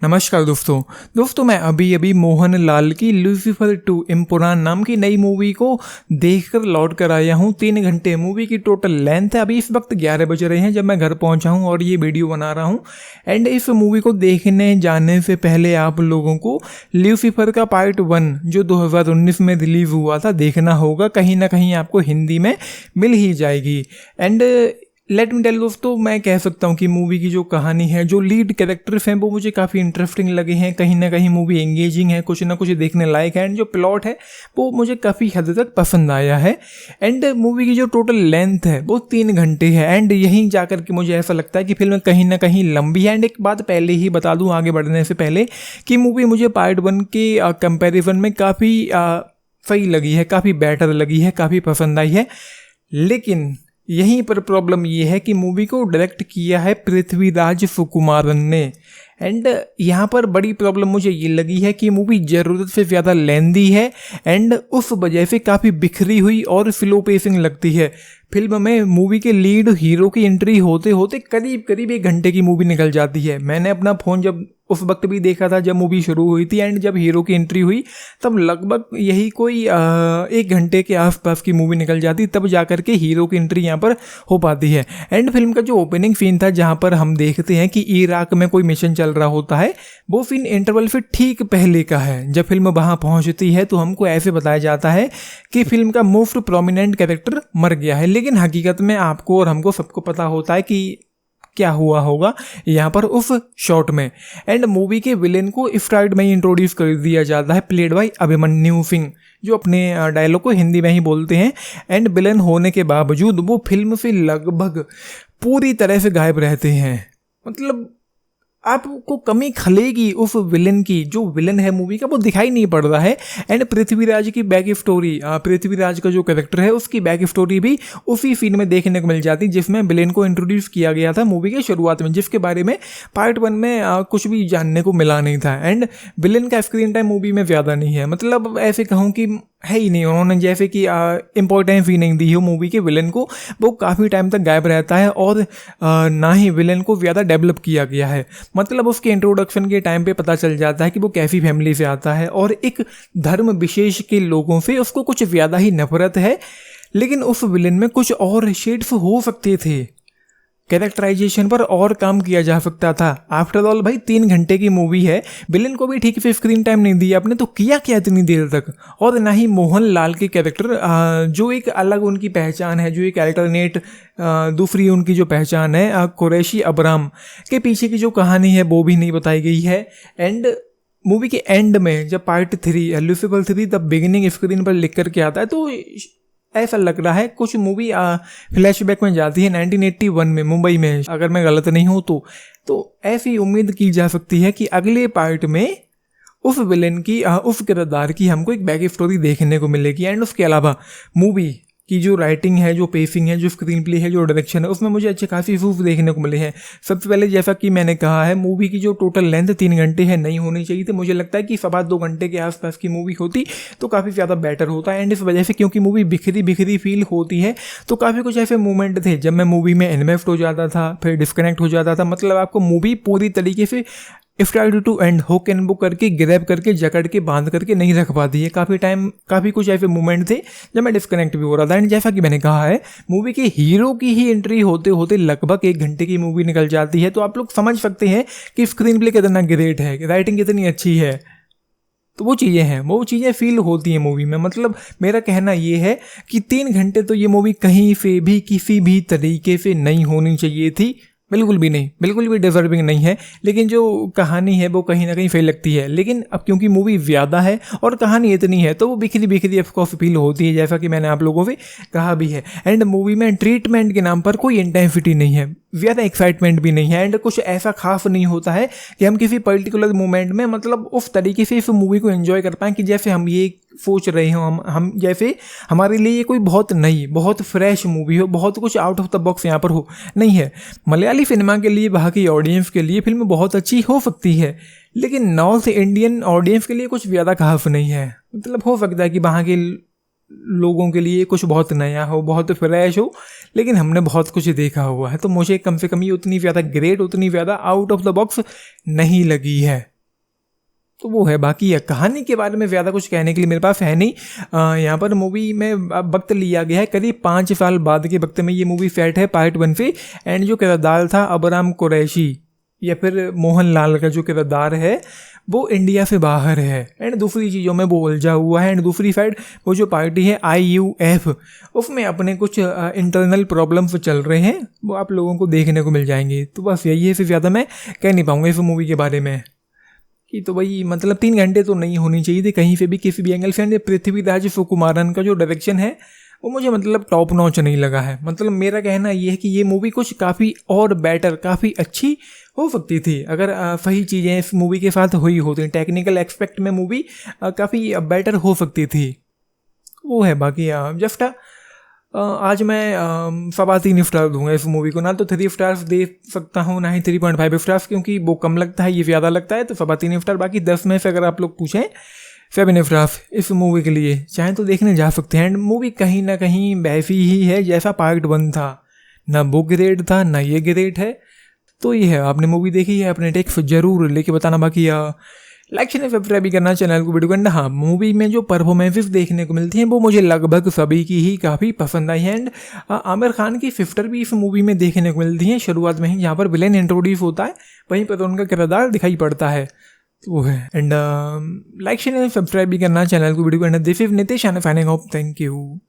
नमस्कार दोस्तों मैं अभी मोहनलाल की लूसीफर 2 एम्पुरान नाम की नई मूवी को देखकर लौट कर आया हूँ। 3 घंटे मूवी की टोटल लेंथ है। अभी इस वक्त 11 बज रहे हैं जब मैं घर पहुँचा हूँ और ये वीडियो बना रहा हूँ। एंड इस मूवी को देखने जाने से पहले आप लोगों को लूसीफर का पार्ट 1 जो 2019 में रिलीज़ हुआ था देखना होगा। कहीं ना कहीं आपको हिंदी में मिल ही जाएगी। एंड लेट मी टेल दोस्तों, मैं कह सकता हूँ कि मूवी की जो कहानी है, जो लीड कैरेक्टर्स हैं वो मुझे काफ़ी इंटरेस्टिंग लगे हैं। कहीं ना कहीं मूवी एंगेजिंग है, कुछ ना कुछ देखने लायक है। एंड जो प्लॉट है वो मुझे काफ़ी हद तक पसंद आया है। एंड मूवी की जो टोटल लेंथ है वो 3 घंटे है। एंड यहीं जाकर के मुझे ऐसा लगता है कि फिल्म कहीं ना कहीं लंबी है। एंड एक बात पहले ही बता दूँ आगे बढ़ने से पहले कि मूवी मुझे पार्ट 1 के कंपेरिजन में काफ़ी सही लगी है, काफ़ी बेटर लगी है, काफ़ी पसंद आई है। लेकिन यहीं पर प्रॉब्लम ये है कि मूवी को डायरेक्ट किया है पृथ्वीराज सुकुमारन ने। एंड यहाँ पर बड़ी प्रॉब्लम मुझे ये लगी है कि मूवी ज़रूरत से ज़्यादा लेंदी है। एंड उस वजह से काफ़ी बिखरी हुई और स्लो पेसिंग लगती है। फिल्म में मूवी के लीड हीरो की एंट्री होते होते करीब 1 घंटे की मूवी निकल जाती है। मैंने अपना फ़ोन जब उस वक्त भी देखा था जब मूवी शुरू हुई थी। एंड जब हीरो की एंट्री हुई तब लगभग यही कोई 1 घंटे के आसपास की मूवी निकल जाती, तब जाकर के हीरो की एंट्री यहाँ पर हो पाती है। एंड फिल्म का जो ओपनिंग सीन था जहाँ पर हम देखते हैं कि इराक में कोई मिशन चल रहा होता है, वो सीन इंटरवल से ठीक पहले का है। जब फिल्म वहाँ पहुँचती है तो हमको ऐसे बताया जाता है कि फिल्म का मोस्ट प्रोमिनेंट कैरेक्टर मर गया है। लेकिन हकीकत में आपको और हमको सबको पता होता है कि क्या हुआ होगा यहाँ पर उस शॉट में। एंड मूवी के विलेन को स्टार्ट में ही इंट्रोड्यूस कर दिया जाता है, प्लेड बाय अभिमन्यु सिंह, जो अपने डायलॉग को हिंदी में ही बोलते हैं। एंड विलेन होने के बावजूद वो फिल्म से लगभग पूरी तरह से गायब रहते हैं। मतलब आपको कमी खलेगी उस विलन की। जो विलन है मूवी का वो दिखाई नहीं पड़ रहा है। एंड पृथ्वीराज की बैक स्टोरी, पृथ्वीराज का जो कैरेक्टर है उसकी बैक स्टोरी भी उसी सीन में देखने को मिल जाती जिसमें विलेन को इंट्रोड्यूस किया गया था मूवी के शुरुआत में, जिसके बारे में पार्ट 1 में कुछ भी जानने को मिला नहीं था। एंड विलेन का स्क्रीन टाइम मूवी में ज़्यादा नहीं है, मतलब ऐसे कहूँ कि है ही नहीं। उन्होंने जैसे कि इम्पोर्टेंस ही नहीं दी हो मूवी के विलेन को, वो काफ़ी टाइम तक गायब रहता है। और ना ही विलेन को ज़्यादा डेवलप किया गया है। मतलब उसके इंट्रोडक्शन के टाइम पे पता चल जाता है कि वो कैसी फैमिली से आता है और एक धर्म विशेष के लोगों से उसको कुछ ज़्यादा ही नफरत है। लेकिन उस विलेन में कुछ और शेड्स हो सकते थे, कैरेक्टराइजेशन पर और काम किया जा सकता था। आफ्टर ऑल भाई 3 घंटे की मूवी है, विलेन को भी ठीक से स्क्रीन टाइम नहीं दिया आपने, तो किया क्या इतनी देर तक। और ना ही मोहनलाल के कैरेक्टर जो एक अलग उनकी पहचान है, जो एक अल्टरनेट दूसरी उनकी जो पहचान है कुरैशी अबराम के पीछे की जो कहानी है वो भी नहीं बताई गई है। एंड मूवी के एंड में जब part 3 Lucifer 3 the beginning screen पर लिख करके आता है तो ऐसा लग रहा है कुछ मूवी फ्लैशबैक में जाती है 1981 में मुंबई में, अगर मैं गलत नहीं हूँ तो ऐसी उम्मीद की जा सकती है कि अगले पार्ट में उस विलेन की उस किरदार की हमको एक बैक स्टोरी देखने को मिलेगी। एंड उसके अलावा मूवी की जो राइटिंग है, जो पेसिंग है, जो स्क्रीन प्ले है, जो डायरेक्शन है, उसमें मुझे अच्छे काफ़ी इशूज़ देखने को मिले हैं। सबसे पहले जैसा कि मैंने कहा है, मूवी की जो टोटल लेंथ 3 घंटे है नहीं होनी चाहिए थी। मुझे लगता है कि 2.25 घंटे के आसपास की मूवी होती तो काफ़ी ज़्यादा बेटर होता है। एंड इस वजह से क्योंकि मूवी बिखरी फील होती है तो काफ़ी कुछ ऐसे मोमेंट थे जब मैं मूवी में इन्वेस्ट हो जाता था, फिर डिस्कनेक्ट हो जाता था। मतलब आपको मूवी पूरी तरीके से start to end hook and book करके ग्रैब करके जकड़ के बांध करके नहीं रख पाती है। काफ़ी कुछ ऐसे मोमेंट थे जब मैं डिस्कनेक्ट भी हो रहा था। एंड जैसा कि मैंने कहा है, मूवी के हीरो की ही एंट्री होते होते लगभग 1 घंटे की मूवी निकल जाती है। तो आप लोग समझ सकते हैं कि स्क्रीन प्ले कितना ग्रेट है, राइटिंग कितनी अच्छी है। तो वो चीज़ें फील होती हैं मूवी में। मतलब मेरा कहना ये है कि 3 घंटे तो ये मूवी कहीं से भी किसी भी तरीके से नहीं होनी चाहिए थी, बिल्कुल भी नहीं, बिल्कुल भी डिजर्विंग नहीं है। लेकिन जो कहानी है वो कहीं ना कहीं फेल लगती है। लेकिन अब क्योंकि मूवी ज़्यादा है और कहानी इतनी है तो वो बिखरी ऑफकोर्स फील होती है, जैसा कि मैंने आप लोगों से कहा भी है। एंड मूवी में ट्रीटमेंट के नाम पर कोई इंटेंसिटी नहीं है, ज़्यादा एक्साइटमेंट भी नहीं है। एंड कुछ ऐसा खास नहीं होता है कि हम किसी पर्टिकुलर मोमेंट में मतलब उस तरीके से इस मूवी को एंजॉय कर पाएँ कि जैसे हम ये सोच रहे हो, हम जैसे हमारे लिए ये कोई बहुत नई, बहुत फ्रेश मूवी हो, बहुत कुछ आउट ऑफ द बॉक्स यहाँ पर हो, नहीं है। मलयाली सिनेमा के लिए, वहाँ की ऑडियंस के लिए फिल्म बहुत अच्छी हो सकती है, लेकिन नॉर्थ इंडियन ऑडियंस के लिए कुछ ज़्यादा खास नहीं है। मतलब हो सकता है कि वहाँ के लोगों के लिए कुछ बहुत नया हो, बहुत फ्रेश हो, लेकिन हमने बहुत कुछ देखा हुआ है, तो मुझे कम से कम ये उतनी ज़्यादा ग्रेट, उतनी ज़्यादा आउट ऑफ द बॉक्स नहीं लगी है। तो वो है। बाकी है कहानी के बारे में ज़्यादा कुछ कहने के लिए मेरे पास है नहीं। यहाँ पर मूवी में वक्त लिया गया है करीब 5 साल बाद के वक्त में ये मूवी सेट है पार्ट 1 से। एंड जो किरदार था अबराम कुरैशी या फिर मोहनलाल का जो किरदार है वो इंडिया से बाहर है एंड दूसरी चीज़ों में वो उलझा हुआ है। एंड दूसरी साइड वो जो पार्टी है IUF, उसमें अपने कुछ इंटरनल प्रॉब्लम्स चल रहे हैं, वो आप लोगों को देखने को मिल जाएंगे। तो बस यही है, फिर ज़्यादा मैं कह नहीं पाऊँगा इस मूवी के बारे में कि तो भाई मतलब 3 घंटे तो नहीं होनी चाहिए थी कहीं से भी किसी भी एंगल से। एंड पृथ्वीराज सुकुमारन का जो डायरेक्शन है वो मुझे मतलब टॉप नॉच नहीं लगा है। मतलब मेरा कहना ये है कि ये मूवी कुछ काफ़ी और बेटर, काफ़ी अच्छी हो सकती थी अगर सही चीज़ें इस मूवी के साथ हुई होती। टेक्निकल एक्सपेक्ट में मूवी काफ़ी बेटर हो सकती थी, वो है। बाकी जस्ट आज मैं 3.25 स्टार दूंगा इस मूवी को। ना तो 3 स्टार्स दे सकता हूँ, ना ही 3.5 स्टार्स, क्योंकि वो कम लगता है, ये ज़्यादा लगता है। तो 3.25 स्टार। बाकी 10 में से अगर आप लोग पूछें 7 स्टार्स इस मूवी के लिए चाहे तो देखने जा सकते हैं। एंड मूवी कहीं ना कहीं वैसी ही है जैसा पार्ट 1 था, ना वो ग्रेड था ना ये ग्रेड है। तो ये है, आपने मूवी देखी है, अपने टेक्स जरूर लेके बताना। बाकी लाइक शेयर सब्सक्राइब भी करना चैनल को, वीडियो करना। हाँ, मूवी में जो परफॉर्मेंसेस देखने को मिलती हैं वो मुझे लगभग सभी की ही काफ़ी पसंद आई है। एंड आमिर खान की सिस्टर भी इस मूवी में देखने को मिलती हैं शुरुआत में ही, जहाँ पर विलेन इंट्रोड्यूस होता है वहीं पर उनका किरदार दिखाई पड़ता है। तो वो है। एंड लाइक शेयर सब्सक्राइब भी करना चैनल को, वीडियो करना। This is Nitish and signing off, thank you.